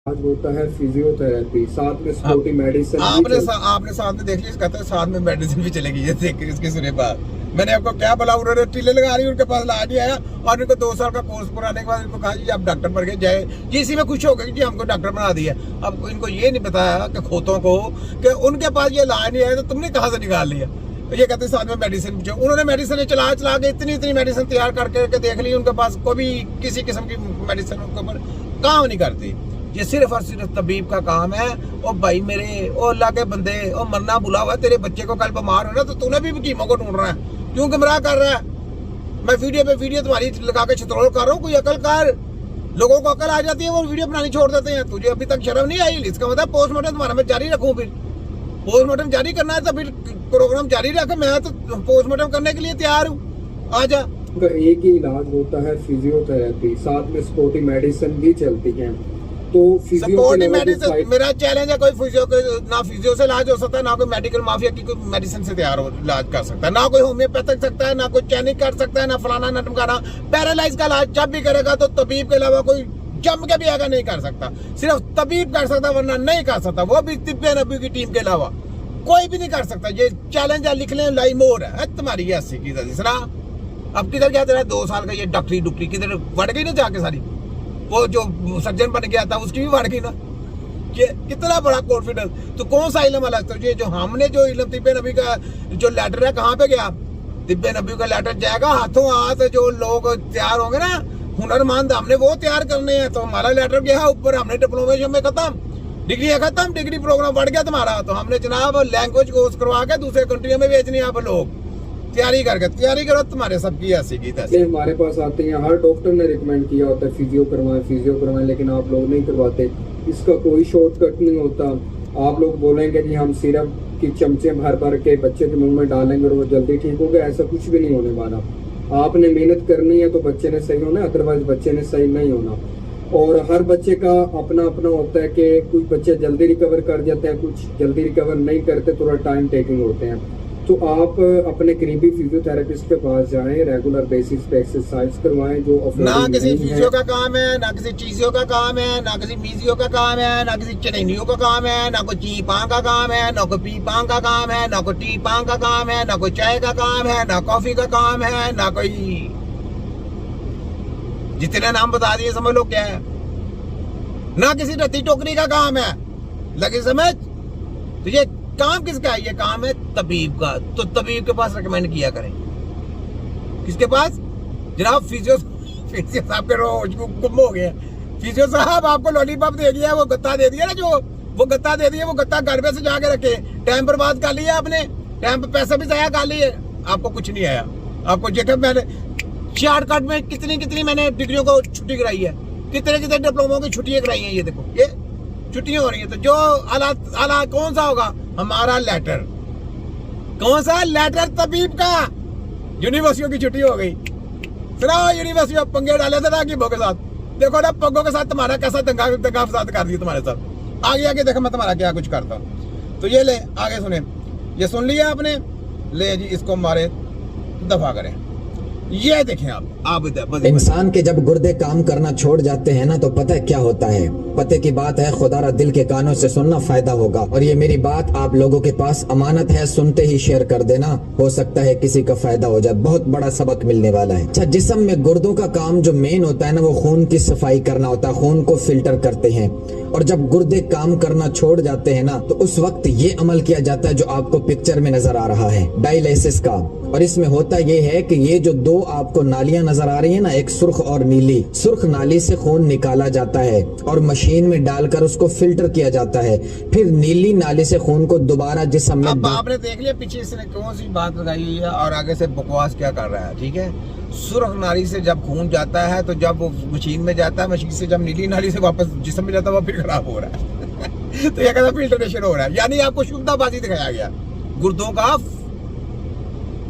आज होता है फिजियोथेरेपी, साथ में स्पोर्टी मेडिसिन। आपने साथ में देख लिया, कहते हैं साथ में मेडिसिन भी चलेगी। ये देख इसके सुने बात मैंने आपको क्या बोला, उन्होंने टीले लगा रही, उनके पास इलाज नहीं आया और इनको 2 साल का कोर्स कराने के बाद इनको कहा जी आप डॉक्टर बन गए जाए, ये इसी में खुश हो गए कि हमको डॉक्टर बना दिया। अब इनको ये नहीं बताया कि खोतों को कि उनके पास ये इलाज नहीं आया तो तुमने कहाँ से निकाल लिया। ये कहते हैं साथ में मेडिसिन, जो उन्होंने मेडिसिन चला के इतनी मेडिसिन तैयार करके देख ली, उनके पास कोई भी किसी किस्म की मेडिसिन उनके ऊपर काम नहीं करती। ये सिर्फ और सिर्फ तबीब का काम है। ओ भाई मेरे, ओ अल्लाह के बंदे, ओ मरना बुला हुआ, तेरे बच्चे को कल बीमार होना तो तूने भी कीमों को ढूंढ रहा है, क्यों गुमराह कर रहा है। मैं वीडियो पे वीडियो तुम्हारी लगा के छतरोल कर रहा हूँ, कोई अकल कर। लोगों को अकल आ जाती है, वो वीडियो बनानी छोड़ देते हैं। तुझे अभी तक शर्म नहीं आई? इसका मतलब पोस्टमार्टम तुम्हारा मैं जारी रखूँ? फिर पोस्टमार्टम जारी करना है तो फिर प्रोग्राम जारी रख। मैं तो पोस्टमार्टम करने के लिए तैयार हूँ, आजा। एक ही इलाज होता है फिजियोथेरेपी, साथ में स्पोर्टी मेडिसिन भी चलती है। तो सपोर्टी मेडिसिन मेरा चैलेंज है, कोई फिजियो ना फिजियो से इलाज हो सकता है, ना कोई मेडिकल माफिया की कोई मेडिसिन से तैयार हो इलाज कर सकता है, ना कोई होम्योपैथिक सकता है, ना कोई चैनिक कर सकता है, ना फलाना ना ढमकाना। पैरालाइज का इलाज जब भी करेगा तो तबीब के अलावा कोई जम के भी आगे नहीं कर सकता, सिर्फ तबीब कर सकता, वरना नहीं कर सकता। वो भी तिब्बे नबी की टीम के अलावा कोई भी नहीं कर सकता। ये चैलेंज है, लिख लें, लाई मोर है तुम्हारी 80 की तीसरा। अब किधर गया तेरा 2 साल का ये डॉक्टरी किधर बढ़ गई ना जाके सारी। वो जो सर्जन बन गया था उसकी भी बढ़ गई ना। कितना बड़ा कॉन्फिडेंस। तो कौन सा इल्म अलग? तो ये जो हमने जो इल्म तिब्बे नबी का जो लेटर है कहाँ पे गया? तिब्बे नबी का लेटर जाएगा हाथों हाथ, जो लोग तैयार होंगे ना हुनरमंद, हमने वो तैयार करने हैं। तो हमारा लेटर गया ऊपर, हमने डिप्लोमा में खत्म, डिग्री है खत्म, डिग्री प्रोग्राम बढ़ गया तुम्हारा। तो हमने जनाब लैंग्वेज कोर्स करवा के दूसरे कंट्रियों में भेजनी है। आप लोग तैयारी करो, तुम्हारे सबकी ऐसी की तैसी। हमारे पास आते हैं, हर डॉक्टर ने रिकमेंड किया होता है फिजियो करवाएं, लेकिन आप लोग नहीं करवाते। इसका कोई शॉर्टकट नहीं होता। आप लोग बोलेंगे कि हम सिरप की चमचे भर के बच्चे के मुंह में डालेंगे और वो जल्दी ठीक हो गया, ऐसा कुछ भी नहीं होने वाला। आपने मेहनत करनी है तो बच्चे ने सही होना, अदरवाइज बच्चे ने सही नहीं होना। और हर बच्चे का अपना अपना होता है कि कुछ बच्चे जल्दी रिकवर कर जाते हैं, कुछ जल्दी रिकवर नहीं करते, थोड़ा टाइम टेकिंग होते हैं। तो आप अपने करीबी फिजियोथेरेपिस्ट के पास जाएं, रेगुलर बेसिस पे एक्सरसाइज करवाएं। जो ना किसी फिजियो का काम है, ना किसी चीजियों का काम है, ना किसी मीजियो का काम है, ना किसी चनैनियों का काम है, ना कोई ची पांग का काम है, ना कोई पी पांग का काम है, ना कोई टी पांग का काम है, ना कोई चाय का काम है, ना कॉफी का काम है, ना कोई, जितने नाम बता दिए समझ लो क्या है। ना किसी रत्ती टोकरी का काम है, लगे समझ? तो ये काम किसका है? ये काम है तबीब का। तो तबीब के पास रिकमेंड किया करें। किसके पास? जनाब फिजियो साहब के रोज गुम हो गया। फिजियो साहब आपको लॉलीपॉप दे दिया, वो गत्ता दे दिया ना, जो वो गत्ता दे दिया, वो गत्ता घर में से जाके रखे। टाइम बर्बाद कर लिया आपने, टाइम पे पैसा भी जाया कर लिए, आपको कुछ नहीं आया। आपको जेकर मैंने शॉर्टकट में कितनी मैंने डिग्रियों को छुट्टी कराई है, कितने डिप्लोमों की छुट्टियां कराई हैं। ये देखो ये छुट्टियां हो रही है। तो जो आला कौन सा होगा? हमारा लेटर। कौन सा लेटर? तबीब का। यूनिवर्सिटियों की छुट्टी हो गई। सुनाओ, यूनिवर्सिटी पंगे डाले थे राकीबों के साथ। देखो ना पंगों के साथ तुम्हारा कैसा दंगा फसाद कर दिया तुम्हारे साथ। आगे देखो मैं तुम्हारा क्या कुछ करता हूँ। तो ये ले आगे सुने, ये सुन लिया आपने, ले जी इसको मारे दफा करें। ये देखें आप इंसान के जब गुर्दे काम करना छोड़ जाते हैं ना, तो पता है क्या होता है? पते की बात है, खुदारा दिल के कानों से सुनना फायदा होगा। और ये मेरी बात आप लोगों के पास अमानत है, सुनते ही शेयर कर देना, हो सकता है किसी का फायदा हो जाए, बहुत बड़ा सबक मिलने वाला है। अच्छा, जिस्म में गुर्दों का काम जो मेन होता है ना, वो खून की सफाई करना होता है, खून को फिल्टर करते हैं। और जब गुर्दे काम करना छोड़ जाते हैं ना, तो उस वक्त ये अमल किया जाता है जो आपको पिक्चर में नजर आ रहा है, डायलिसिस का। और इसमें होता ये है कि ये जो 2 आपको नालियां नजर आ रही है ना, एक सुर्ख और नीली, सुर्ख नाली से खून निकाला जाता है और मशीन में डालकर उसको फिल्टर किया जाता है। फिर नीली नाली से खून को दोबारा जिस्म में। अब आपने देख लिया पीछे इसने कौन सी बात लगाई हुई है और आगे से बकवास क्या कर रहा है। ठीक है, सुर्ख नाली से जब खून जाता है तो जब वो मशीन में जाता है, मशीन से जब नीली नाली से वापस जिस्म में जाता है, वो फिर खराब हो रहा है। तो ये कहता फिल्टरेशन हो रहा है, यानी आपको शुद्धताबाजी दिखाया गया गुर्दों का।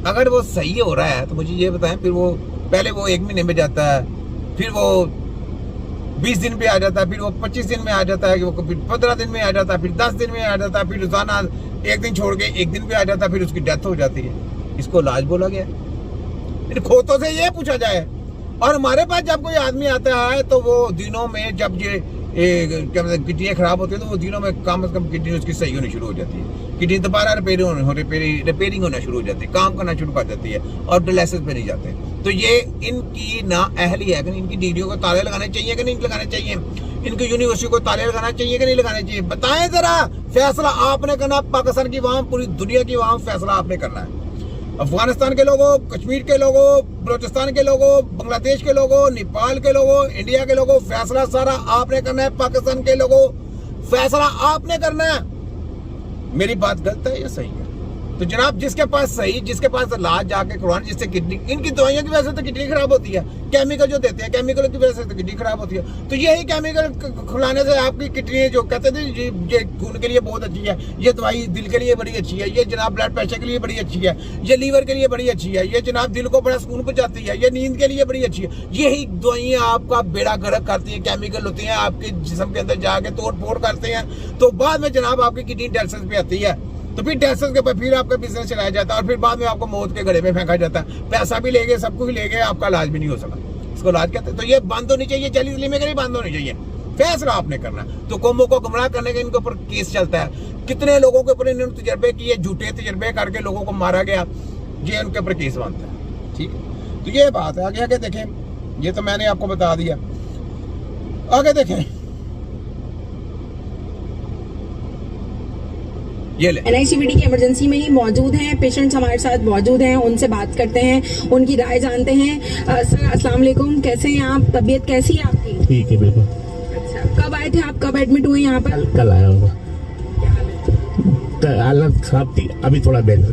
अगर वो सही हो रहा है तो मुझे ये बताएं, फिर वो पहले वो 1 महीने में जाता है, फिर वो 20 दिन पे आ जाता है, फिर वो 25 दिन में आ जाता है, वो फिर 15 दिन में आ जाता है, फिर 10 दिन में आ जाता है, फिर रोजाना 1 दिन छोड़ के 1 दिन पे आ जाता है, फिर उसकी डेथ हो जाती है। इसको इलाज बोला गया। फिर खोतों से ये पूछा जाए। और हमारे पास जब कोई आदमी आता है तो वो दिनों में जब ये क्या मतलब किडनियाँ खराब होती है तो वो दिनों में कम से कम किडनी उसकी सही होनी शुरू हो जाती है, किडनी दोबारा रिपेयरिंग होना शुरू हो जाती है, काम करना शुरू कर जाती है और डायलिसिस पे नहीं जाते। तो ये इनकी ना अहली है कि इनकी डिग्रियों को ताले लगाने चाहिए कि नहीं लगाने चाहिए, इनकी यूनिवर्सिटी को ताले लगाना चाहिए कि नहीं लगाने चाहिए, बताएं जरा। फैसला आपने करना, पाकिस्तान की आवाम, पूरी दुनिया की आवाम, फैसला आपने करना है। अफगानिस्तान के लोगों, कश्मीर के लोगों, बलोचिस्तान के लोगों, बांग्लादेश के लोगों, नेपाल के लोगों, इंडिया के लोगों, फैसला सारा आपने करना है। पाकिस्तान के लोगों, फैसला आपने करना है। मेरी बात गलत है या सही है? तो जनाब जिसके पास सही, जिसके पास इलाज जाके करवाना, जिससे किडनी, इनकी दवाइयों की वजह से तो किडनी खराब होती है, केमिकल जो देते हैं केमिकल की वजह से तो किडनी खराब होती है। तो यही केमिकल खिलाने से आपकी किडनी जो कहते थे ये खून के लिए बहुत अच्छी है, ये दवाई दिल के लिए बड़ी अच्छी है, ये जनाब ब्लड प्रेशर के लिए बड़ी अच्छी है, ये लीवर के लिए बड़ी अच्छी है, ये जनाब दिल को बड़ा सुकून पहुंचाती है, ये नींद के लिए बड़ी अच्छी है, यही दवाइयाँ आपका बेड़ा गर्क करती है, केमिकल होती है, आपके जिस्म के अंदर जाके तोड़ फोड़ करते हैं। तो बाद में जनाब आपकी किडनी डायलिसिस पे आती है, तो फिर डायलिसिस के ऊपर फिर आपका बिजनेस चलाया जाता है और फिर बाद में आपको मौत के घड़े में फेंका जाता है। पैसा भी ले गए, सब कुछ ले गए, आपका इलाज भी नहीं हो सका। इसको इलाज कहते हैं। तो ये बंद होनी चाहिए, जली दिल्ली में नहीं बंद होनी चाहिए। फैसला आपने करना है। तो कौमों को गुमराह करने के इनके ऊपर केस चलता है, कितने लोगों के ऊपर इन्होंने तजर्बे किए, झूठे तजर्बे करके लोगों को मारा गया, ये उनके ऊपर केस बनता है। ठीक है, तो ये बात है। आगे आगे देखें, ये तो मैंने आपको बता दिया, आगे देखें। NICVD की इमरजेंसी में ही मौजूद हैं, पेशेंट्स हमारे साथ मौजूद हैं, उनसे बात करते हैं, उनकी राय जानते हैं। सर अस्सलाम वालेकुम, कैसे हैं आप? तबीयत कैसी है आपकी? ठीक है बिल्कुल। अच्छा, कब आए थे आप? कब एडमिट हुए यहाँ पर? कल आया होगा, हालत खराब थी, अभी थोड़ा बेहतर।